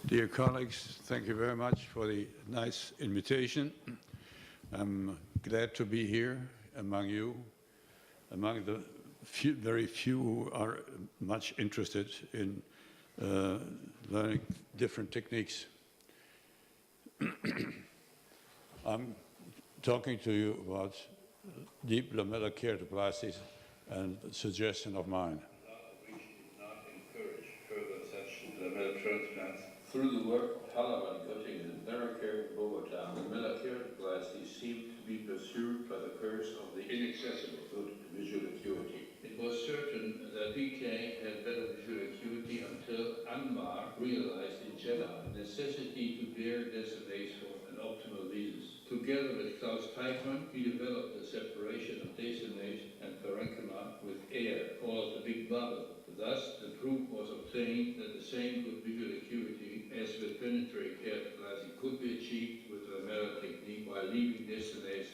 Dear colleagues, thank you very much for the nice invitation. I'm glad to be here among you, among the very few who are much interested in learning different techniques. I'm talking to you about deep lamellar keratoplasties and a suggestion of mine. We should not encourage further such lamellar transplants. Through the work of Haller and Göttingen and Beracare in Bogota, lamellar keratoplasty seemed to be pursued by the curse of the inaccessible good visual acuity. It was certain that PK had better visual acuity until Anwar realized in Jeddah the necessity to bear decimase for an optimal lesions. Together with Klaus Teichmann, he developed the separation of decimase and parenchyma with air, called the Big Bubble. Thus, the proof was obtained that the same good visual acuity as with penetrate keratoplasty could be achieved with the lamellar technique while leaving decimase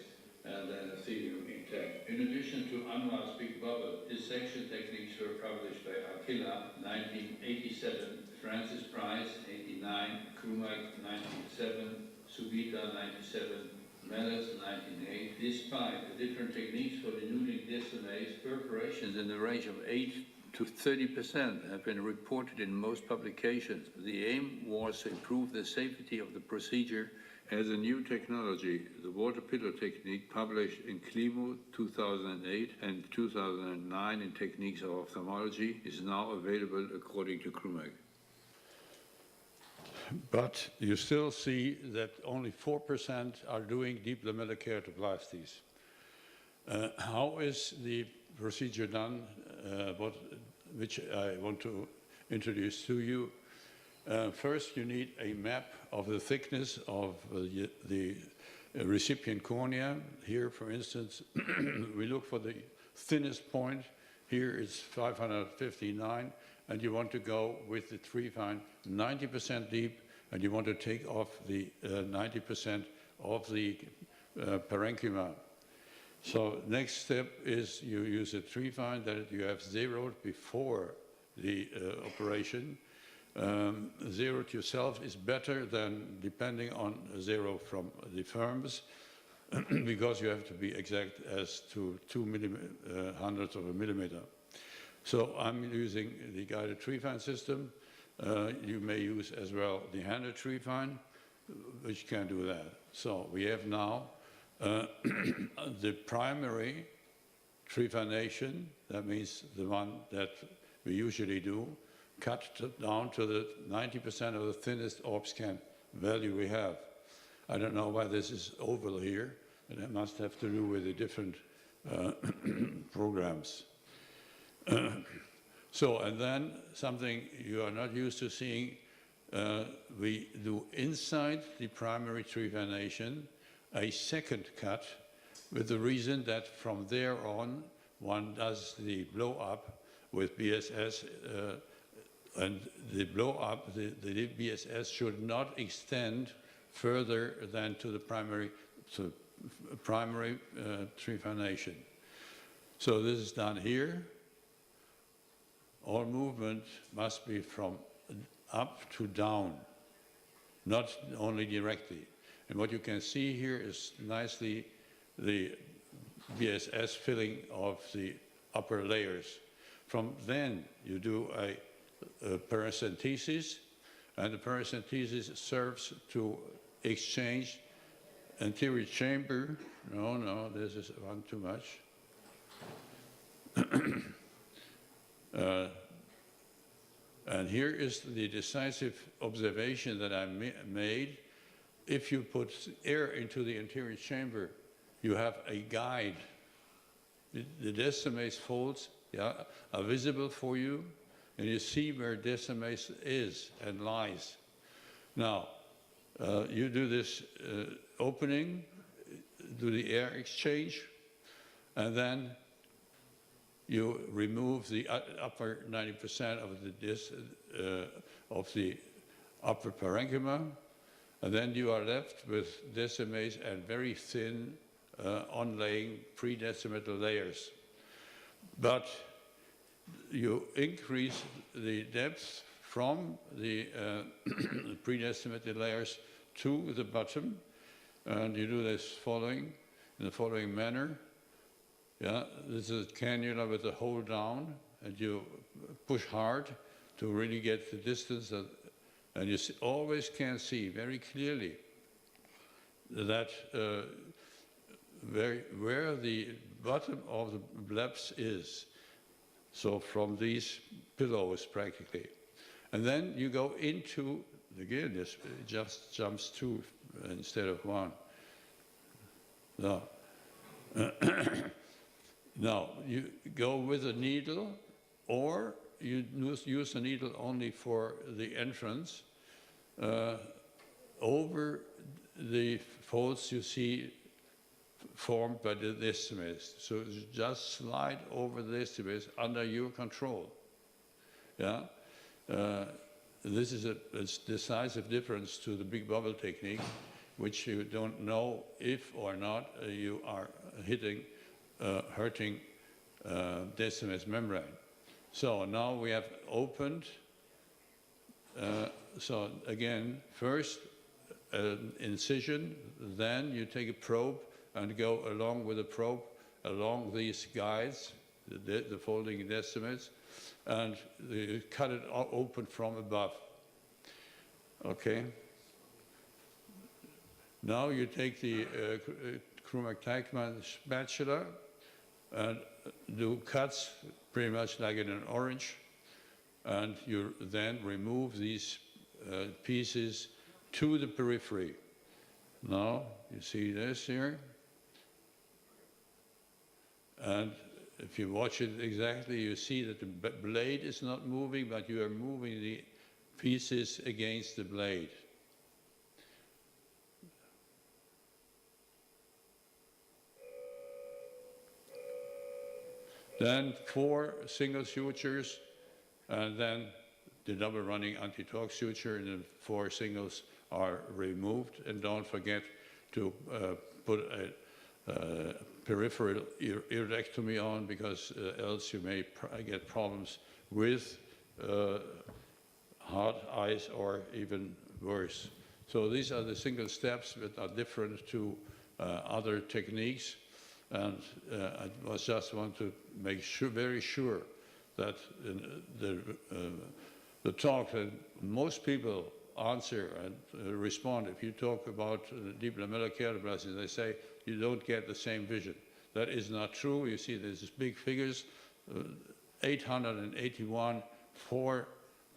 and then epithelium intact. In addition to Anwar's Big Bubble, dissection techniques were published by Arkilla, 1987, Francis Price, 89, Krumeich, 97, Subita, 97, Mellers, 1908. Despite the different techniques for denuding decimase, perforations in the range of 8 to 30% have been reported in most publications. The aim was to improve the safety of the procedure as a new technology. The water pillow technique, published in Climo 2008 and 2009 in Techniques of Ophthalmology, is now available according to Krumeich. But you still see that only 4% are doing deep lamellar keratoplasties. How is the procedure done, which I want to introduce to you? First, you need a map of the thickness of the recipient cornea. Here, for instance, we look for the thinnest point. Here it's 559, and you want to go with the trephine 90% deep, and you want to take off the 90% of the parenchyma. So next step is you use a trephine that you have zeroed before the operation. Zeroed yourself is better than depending on zero from the firms because you have to be exact as to 2 hundredths of a millimeter. So I'm using the guided trephine system. You may use as well the handed trephine, which can do that. So we have now the primary trephination, that means the one that we usually do, cut down to the 90% of the thinnest orb scan value we have. I don't know why this is oval here, and it must have to do with the different programs. And then something you are not used to seeing, we do inside the primary trephination a second cut, with the reason that from there on one does the blow up with BSS, and the blow up, the BSS should not extend further than to the primary trephination. So this is done here. All movement must be from up to down, not only directly. And what you can see here is nicely the BSS filling of the upper layers. From then you do a paracentesis, and the paracentesis serves to exchange anterior chamber. No, this is one too much. And here is the decisive observation that I made. If you put air into the anterior chamber, you have a guide. The decimase folds are visible for you, and you see where decimase is and lies. Now, you do this opening, do the air exchange, and then you remove the upper 90% of the upper parenchyma, and then you are left with decimase and very thin onlaying pre-decimetal layers. But you increase the depth from the predestimated layers to the bottom, and you do this in the following manner. Yeah, this is a cannula with the hole down, and you push hard to really get the distance, and you always can see very clearly that where the bottom of the blebs is. So from these pillows practically. And then you go into, again, this just jumps 2 instead of 1. Now, now you go with a needle, or you use the needle only for the entrance over the folds you see formed by the isthmus. So just slide over the isthmus under your control. Yeah, this is a decisive difference to the big bubble technique, which you don't know if or not you are hurting isthmus membrane. So now we have opened. So again, first incision, then you take a probe and go along with the probe along these guides, the folding isthmus, and you cut it open from above. Okay. Now you take the Krumeich spatula and do cuts pretty much like in an orange, and you then remove these pieces to the periphery. Now you see this here, and if you watch it exactly, you see that the blade is not moving, but you are moving the pieces against the blade. Then 4 single sutures, and then the double running anti-torque suture, and the 4 singles are removed. And don't forget to put a peripheral iridectomy on, because else you may get problems with hard eyes or even worse. So these are the single steps that are different to other techniques. And I just want to make sure, very sure, that the talk that most people answer and respond, if you talk about deep lamellar keratoplasty, they say you don't get the same vision. That is not true. You see there's big figures, 881 for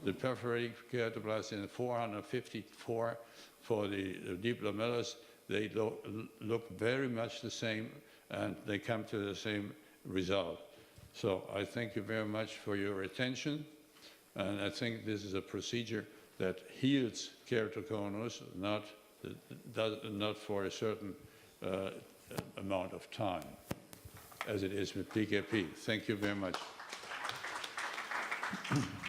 the perforating keratoplasty and 454 for the deep lamellars. They look very much the same, and they come to the same result. So I thank you very much for your attention, and I think this is a procedure that heals keratoconus, not for a certain amount of time, as it is with PKP. Thank you very much.